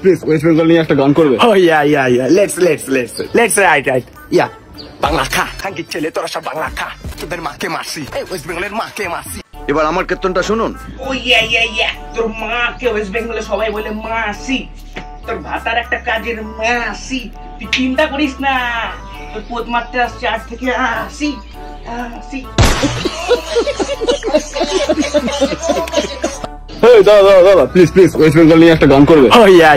Please West Bengal নিয়ে একটা গান করবে? Oh yeah. Let's right. Yeah. Bangla খা, খানকির ছেলে তোরা সব বাংলা খা। তোদের মাকে মারছি, এই ওয়েস্ট বেঙ্গলের মাকে মারছি। এবার আমার কীর্তনটা শুনুন। ও ইয়া তোর মাকে ওয়েস্ট বেঙ্গলে সবাই বলে মাসি, তোর ভাতার একটা কাজের মাসি। তুই চিন্তা করিস না, তোর পোদ মারতে আসছে আজ থেকে আসি। দাদা প্লিজ ওয়েস্ট বেঙ্গল নিয়ে একটা গান করবে? Oh yeah.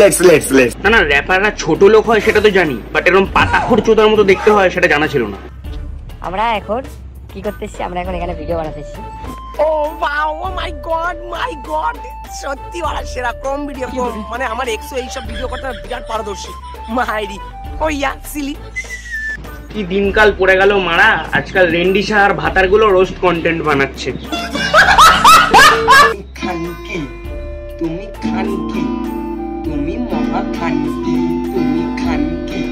Let's. না র্যাপাররা ছোট লোক হয় সেটা তো জানি, বাট এরকম পাতাখোর চোদার মতো দেখতে হয় সেটা জানা ছিল না। আমরা এখন কি করতেছি? আমরা এখন এখানে video বানাতেছি। Oh wow, oh my god, সত্যি ওরা সেরকম ভিডিও মানে আমার এক্সও এইসব ভিডিও করতে বিরাট পারদর্শী মাইরি। ও ইয়া সিলি কি দিনকাল পড়ে গেল মারা, আজকাল রেন্ডিশা আর ভাতার গুলো রোস্ট কন্টেন্ট বানাচ্ছে। খানকি তুমি খানকি, তুমি মহা খানকি, তুমি খানকি,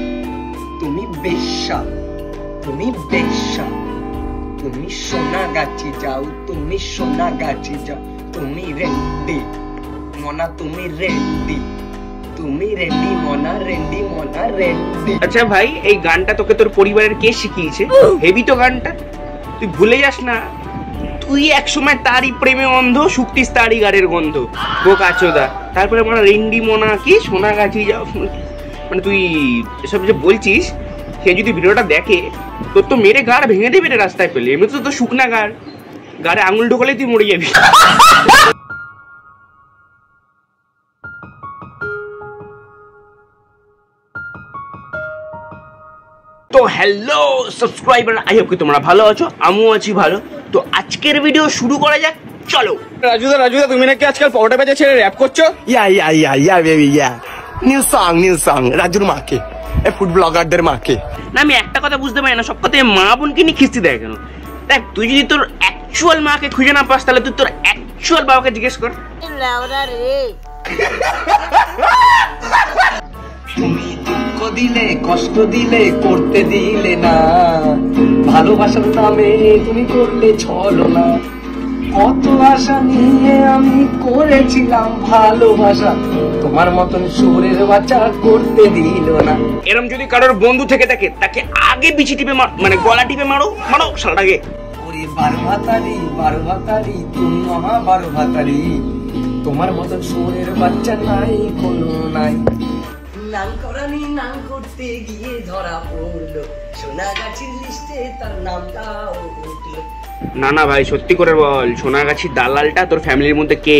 তুমি বেশ্যা, তুমি বেশ্যা, তুমি সোনাগাছি যাও, তুমি সোনাগাছি যাও, তুমি রেডি মনা, তুমি রেডি, তুমি রেডি মনা, রেডি মনা রেডি। আচ্ছা ভাই, এই গানটা তোকে তোর পরিবারের কে শিখিয়েছে? হেভি তো গানটা, তুই ভুলে যাস না তুই একসময় তারই প্রেমে অন্ধ, শুকতিস তারই গাড়ির গন্ধ। বোকা চোদা, তারপরে মানে রেন্ডি মোনা কি সোনাগাছি যাও, মানে তুই এসব যে বলছিস, সে যদি ভিডিওটা দেখে তোর তো মেরে গাড় ভেঙে দেবে রে রাস্তায় পেলে। এমনি তো শুকনা গাড়ে আঙুল ঢোকালে তুই মরে যাবি। তো হ্যালো সাবস্ক্রাইবার, আই হোপ কি তোমরা ভালো আছো, আমিও আছি ভালো। তো আজকের ভিডিও শুরু করা যাক, চলো। রাজুদা তুমি নাকি আজকাল পাউডার বেচে ছেড়ে র‍্যাপ করছো? Yeah baby yeah, new song রাজুর মাকে, এই ফুড ব্লগারদের মাকে। না আমি একটা কথা বুঝতে পারি না, সব কথায় মা বোনকে নিয়ে খিস্তি দেয় কেন? দেখ, তুই যদি তোর অ্যাকচুয়াল মাকে খুঁজে না পাস, তাহলে তুই তোর অ্যাকচুয়াল বাবাকে জিজ্ঞেস কর। তুমি দুঃখ দিলে, কষ্ট দিলে, করতে দিলে না, ভালোবাসার নামে তুমি করলে ছলনা। কত আশা নিয়ে আমি করেছিলাম ভালোবাসা, তোমার মতন সুরের বাচ্চা করতে দিল না। এরম যদি কারোর বন্ধু থেকে থাকে, তাকে আগে বিচি টিপে মানে গলা টিপে মারো সারাটাকে। ওরে বারো ভাতারি তুমি মহা বারো ভাতারি, তোমার মতন সুরের বাচ্চা নাই কোনো নাই। নাম করানি নাম করতে গিয়ে ধরা পড়লো, সোনাগাছির লিস্টে তার নামটাও উঠলো। না ভাই, সত্যি করে বল, সোনাগাছির দালালটা তোর ফ্যামিলির মধ্যে কে?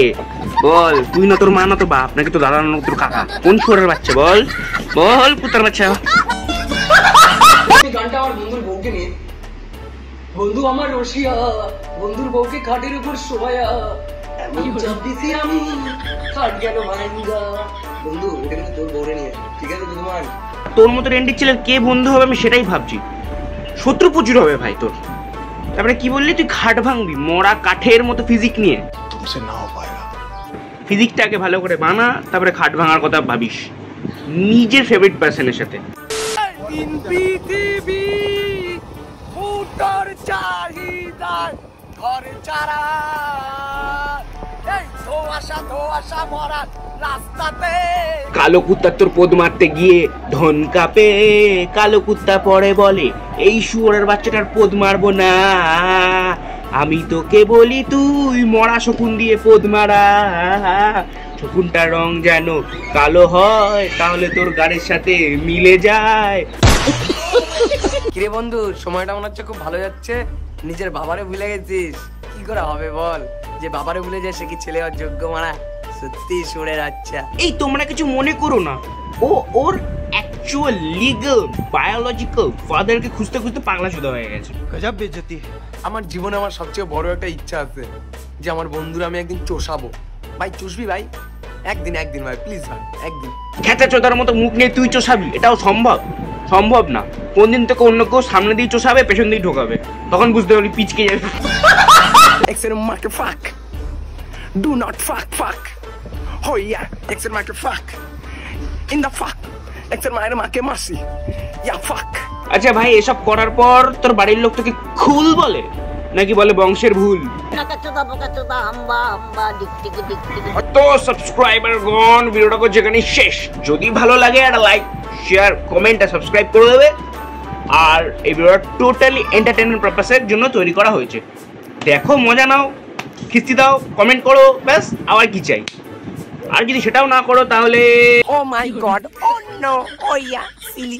বল, তুই না তোর মা না তোর বাপ, নাকি তোর দাদা না তোর কাকা? কোন ছোড়ের বাচ্চা বল কুত্তার বাচ্চা। গানটা আমার বন্ধুর বউকে নিয়ে, বন্ধু আমার রসিয়া, বন্ধুর বউকে খাটের উপর শোয়া, আমি খাট গেল ভাঙ্গা। বন্ধু এটা কিন্তু তোর বউরে নিয়ে, ঠিক আছে? তোমার তোর মতো রেন্ডির ছেলের কে বন্ধু হবে আমি সেটাই ভাবছি। শত্রু প্রচুর হবে ভাই তোর। তারপরে কি বললি তুই খাট ভাঙবি মরা কাঠের মতো ফিজিক নিয়ে? ফিজিকটাকে ভালো করে বানা, তারপরে খাট ভাঙার কথা ভাবিস নিজের ফেভারিট পার্সনের সাথে। কালো কুত্তা তোর পদ মারতে গিয়ে ধন কাপে, কালো কুত্তা পরে বলে এই শুয়োরের বাচ্চাটার পদ মারবো না। আমি তোকে বলি তুই মরা শকুন দিয়ে পদ মারা, শকুনটার রং যেন কালো হয়, তাহলে তোর গাড়ির সাথে মিলে যায়। কিরে বন্ধু, সময়টা মনে হচ্ছে খুব ভালো যাচ্ছে, নিজের বাবারে ভুলে গেছিস? কি করে হবে বল, যে বাবারে ভুলে যায় সে কি ছেলে হওয়ার যোগ্য? মারা সত্যি সুরের আচ্ছা। এই তোমরা কিছু মনে করো না, ওর অ্যাকচুয়াল লিগ্যাল বায়োলজিক্যাল ফাদারকে খুঁজতে খুঁজতে পাগলা চোদা হয়ে গেছে। গজব বেইজ্জতি। আমার জীবনে আমার সবচেয়ে বড় একটা ইচ্ছা আছে যে আমার বন্ধুরা আমি একদিন চষাবো। ভাই চুষবি ভাই? একদিন ভাই প্লিজ ভাই, একদিন। খেতে চোদার মতো মুখ নিয়ে তুই চষাবি? এটাও সম্ভব না। কোনদিন তোকে অন্য কেউ সামনে দিয়ে চষাবে, পেছন দিয়ে ঢোকাবে, তখন বুঝতে পারবি পিচকে যাবে। এক্সের মাকে ফাক, ডু নট ফাক। Oh yeah, এক্সের মাকে ফাক, ইন দা ফাক, এক্সের মায়ের মাকে মাসি, ইয়া ফাক। আচ্ছা ভাই, এসব করার পর তোর বাড়ির লোক তোকে খুল বলে? নাকি বলে বংশের ভুল। তো সাবস্ক্রাইবার গণ ভিডিওটাকে যেখানে শেষ। যদি ভালো লাগে একটা লাইক শেয়ার কমেন্ট আর সাবস্ক্রাইব করে দেবে। আর এই ভিডিওটা টোটালি এন্টারটেইনমেন্ট পারপাসের জন্য তৈরি করা হয়েছে। দেখো, মজা নাও, খিস্তি দাও, কমেন্ট করো, ব্যাস আবার কি চাই। আর যদি সেটাও না করো তাহলে Oh my god, oh no, oh yeah, silly.